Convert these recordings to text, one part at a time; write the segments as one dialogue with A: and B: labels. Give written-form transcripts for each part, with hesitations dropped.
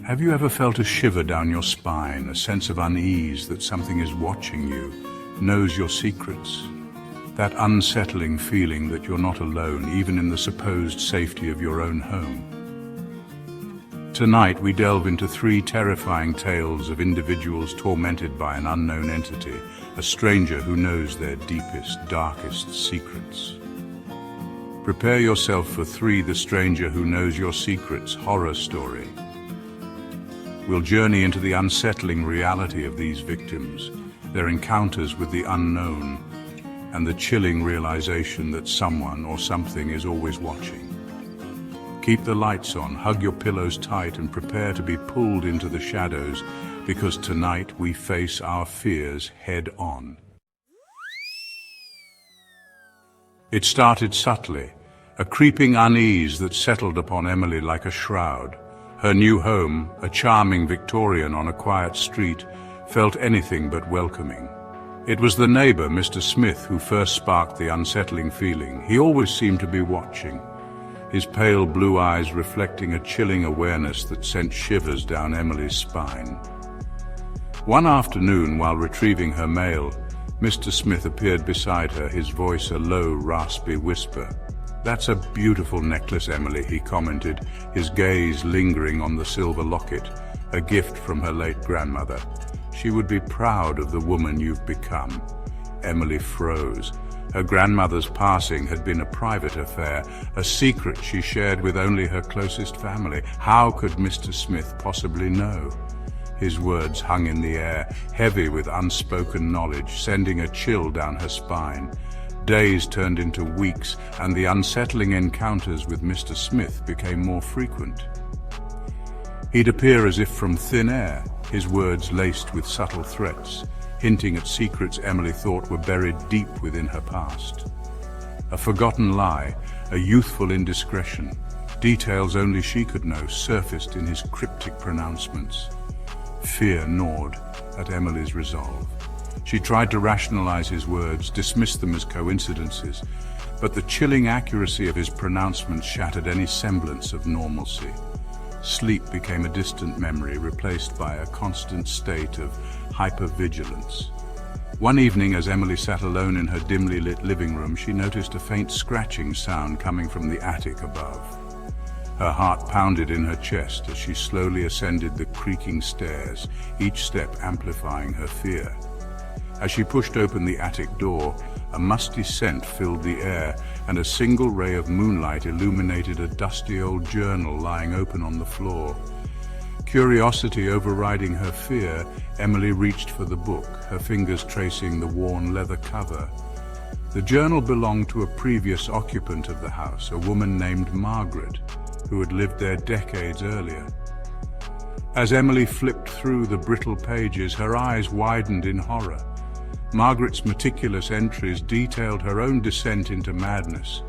A: Have you ever felt a shiver down your spine, a sense of unease that something is watching you, knows your secrets? That unsettling feeling that you're not alone, even in the supposed safety of your own home. Tonight we delve into 3 terrifying tales of individuals tormented by an unknown entity, a stranger who knows their deepest, darkest secrets. Prepare yourself for 3 The Stranger Who Knows Your Secrets horror story. We'll journey into the unsettling reality of these victims, their encounters with the unknown, and the chilling realization that someone or something is always watching. Keep the lights on, hug your pillows tight, and prepare to be pulled into the shadows, because tonight we face our fears head on. It started subtly, a creeping unease that settled upon Emily like a shroud. Her new home, a charming Victorian on a quiet street, felt anything but welcoming. It was the neighbor, Mr. Smith, who first sparked the unsettling feeling. He always seemed to be watching, his pale blue eyes reflecting a chilling awareness that sent shivers down Emily's spine. One afternoon, while retrieving her mail, Mr. Smith appeared beside her, his voice a low, raspy whisper. "That's a beautiful necklace, Emily," he commented, his gaze lingering on the silver locket, a gift from her late grandmother. "She would be proud of the woman you've become." Emily froze. Her grandmother's passing had been a private affair, a secret she shared with only her closest family. How could Mr. Smith possibly know? His words hung in the air, heavy with unspoken knowledge, sending a chill down her spine. Days turned into weeks, and the unsettling encounters with Mr. Smith became more frequent. He'd appear as if from thin air, his words laced with subtle threats, hinting at secrets Emily thought were buried deep within her past. A forgotten lie, a youthful indiscretion, details only she could know surfaced in his cryptic pronouncements. Fear gnawed at Emily's resolve. She tried to rationalize his words, dismiss them as coincidences, but the chilling accuracy of his pronouncements shattered any semblance of normalcy. Sleep became a distant memory, replaced by a constant state of hypervigilance. One evening, as Emily sat alone in her dimly lit living room, she noticed a faint scratching sound coming from the attic above. Her heart pounded in her chest as she slowly ascended the creaking stairs, each step amplifying her fear. As she pushed open the attic door, a musty scent filled the air, and a single ray of moonlight illuminated a dusty old journal lying open on the floor. Curiosity overriding her fear, Emily reached for the book, her fingers tracing the worn leather cover. The journal belonged to a previous occupant of the house, a woman named Margaret, who had lived there decades earlier. As Emily flipped through the brittle pages, her eyes widened in horror. Margaret's meticulous entries detailed her own descent into madness,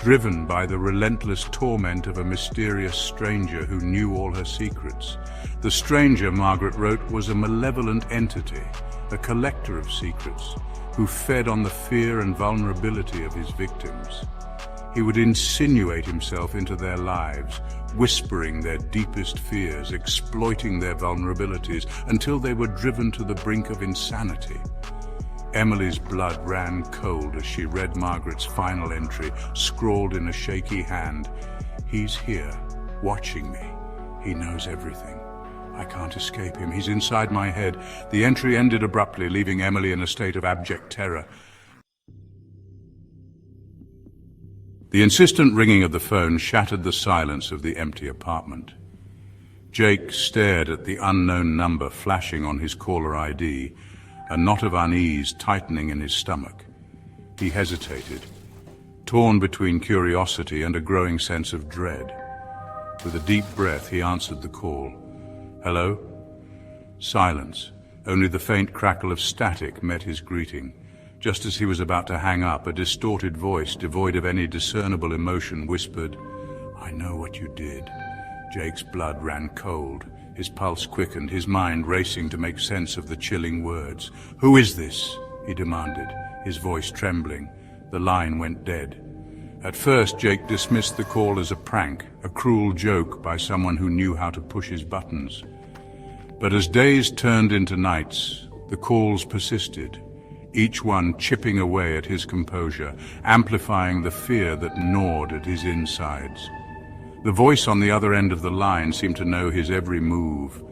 A: driven by the relentless torment of a mysterious stranger who knew all her secrets. The stranger, Margaret wrote, was a malevolent entity, a collector of secrets, who fed on the fear and vulnerability of his victims. He would insinuate himself into their lives, whispering their deepest fears, exploiting their vulnerabilities, until they were driven to the brink of insanity. Emily's blood ran cold as she read Margaret's final entry, scrawled in a shaky hand. "He's here, watching me. He knows everything. I can't escape him. He's inside my head." The entry ended abruptly, leaving Emily in a state of abject terror. The insistent ringing of the phone shattered the silence of the empty apartment. Jake stared at the unknown number flashing on his caller ID, a knot of unease tightening in his stomach. He hesitated, torn between curiosity and a growing sense of dread. With a deep breath, he answered the call. "Hello?" Silence. Only the faint crackle of static met his greeting. Just as he was about to hang up, a distorted voice, devoid of any discernible emotion, whispered, "I know what you did." Jake's blood ran cold. His pulse quickened, his mind racing to make sense of the chilling words. "Who is this?" he demanded, his voice trembling. The line went dead. At first, Jake dismissed the call as a prank, a cruel joke by someone who knew how to push his buttons. But as days turned into nights, the calls persisted, each one chipping away at his composure, amplifying the fear that gnawed at his insides. The voice on the other end of the line seemed to know his every move,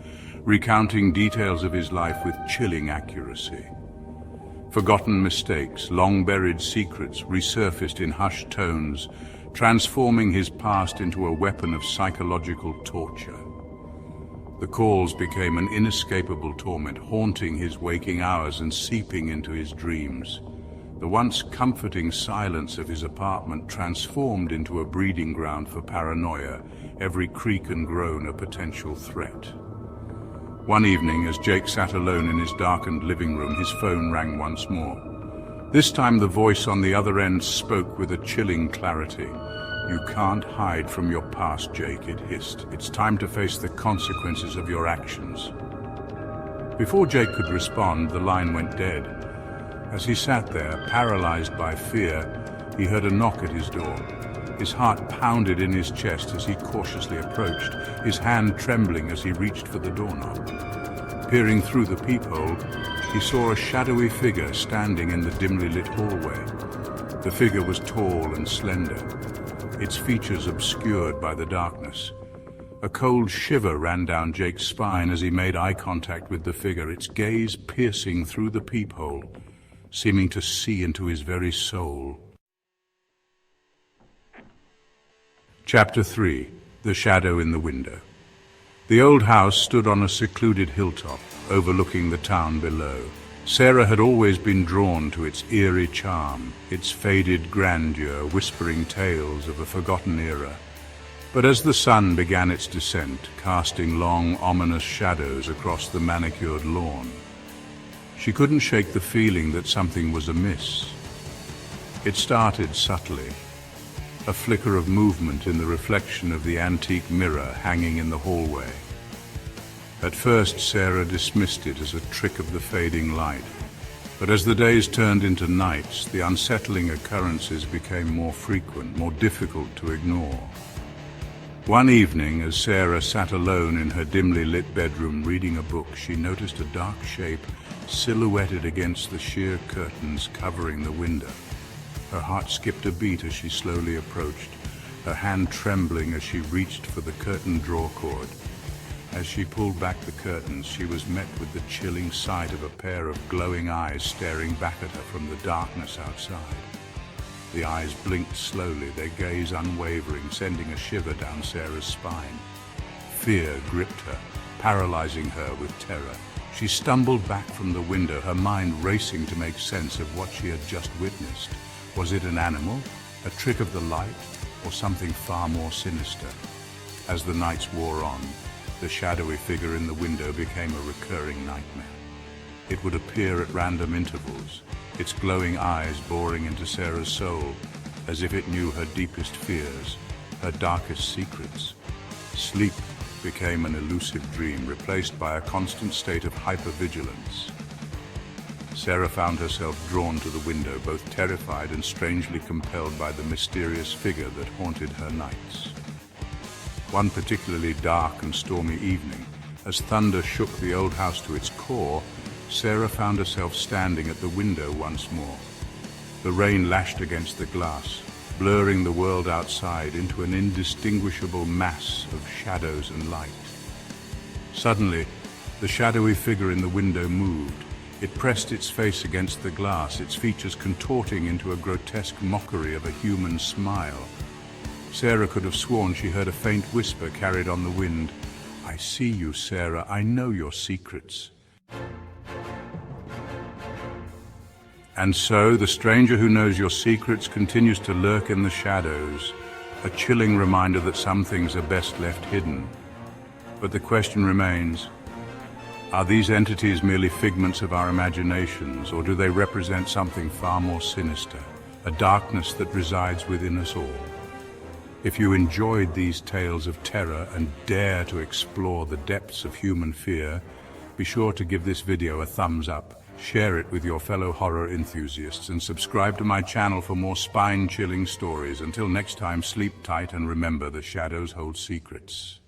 A: recounting details of his life with chilling accuracy. Forgotten mistakes, long-buried secrets resurfaced in hushed tones, transforming his past into a weapon of psychological torture. The calls became an inescapable torment, haunting his waking hours and seeping into his dreams. The once comforting silence of his apartment transformed into a breeding ground for paranoia, every creak and groan a potential threat. One evening, as Jake sat alone in his darkened living room, his phone rang once more. This time the voice on the other end spoke with a chilling clarity. "You can't hide from your past, Jake," it hissed. "It's time to face the consequences of your actions." Before Jake could respond, the line went dead. As he sat there, paralyzed by fear, he heard a knock at his door. His heart pounded in his chest as he cautiously approached, his hand trembling as he reached for the doorknob. Peering through the peephole, he saw a shadowy figure standing in the dimly lit hallway. The figure was tall and slender, its features obscured by the darkness. A cold shiver ran down Jake's spine as he made eye contact with the figure, its gaze piercing through the peephole, seeming to see into his very soul. Chapter 3. The Shadow in the Window. The old house stood on a secluded hilltop, overlooking the town below. Sarah had always been drawn to its eerie charm, its faded grandeur, whispering tales of a forgotten era. But as the sun began its descent, casting long, ominous shadows across the manicured lawn, she couldn't shake the feeling that something was amiss. It started subtly, a flicker of movement in the reflection of the antique mirror hanging in the hallway. At first, Sarah dismissed it as a trick of the fading light, but as the days turned into nights, the unsettling occurrences became more frequent, more difficult to ignore. One evening, as Sarah sat alone in her dimly lit bedroom reading a book, she noticed a dark shape silhouetted against the sheer curtains covering the window. Her heart skipped a beat as she slowly approached, her hand trembling as she reached for the curtain draw cord. As she pulled back the curtains, she was met with the chilling sight of a pair of glowing eyes staring back at her from the darkness outside. The eyes blinked slowly, their gaze unwavering, sending a shiver down Sarah's spine. Fear gripped her, paralyzing her with terror. She stumbled back from the window, her mind racing to make sense of what she had just witnessed. Was it an animal, a trick of the light, or something far more sinister? As the nights wore on, the shadowy figure in the window became a recurring nightmare. It would appear at random intervals, its glowing eyes boring into Sarah's soul, as if it knew her deepest fears, her darkest secrets. Sleep became an elusive dream, replaced by a constant state of hypervigilance. Sarah found herself drawn to the window, both terrified and strangely compelled by the mysterious figure that haunted her nights. One particularly dark and stormy evening, as thunder shook the old house to its core, Sarah found herself standing at the window once more. The rain lashed against the glass, blurring the world outside into an indistinguishable mass of shadows and light. Suddenly, the shadowy figure in the window moved. It pressed its face against the glass, its features contorting into a grotesque mockery of a human smile. Sarah could have sworn she heard a faint whisper carried on the wind. "I see you, Sarah. I know your secrets." And so, the stranger who knows your secrets continues to lurk in the shadows, a chilling reminder that some things are best left hidden. But the question remains, are these entities merely figments of our imaginations, or do they represent something far more sinister, a darkness that resides within us all? If you enjoyed these tales of terror and dare to explore the depths of human fear, be sure to give this video a thumbs up share it with your fellow horror enthusiasts, and subscribe to my channel for more spine-chilling stories. Until next time, sleep tight and remember, the shadows hold secrets.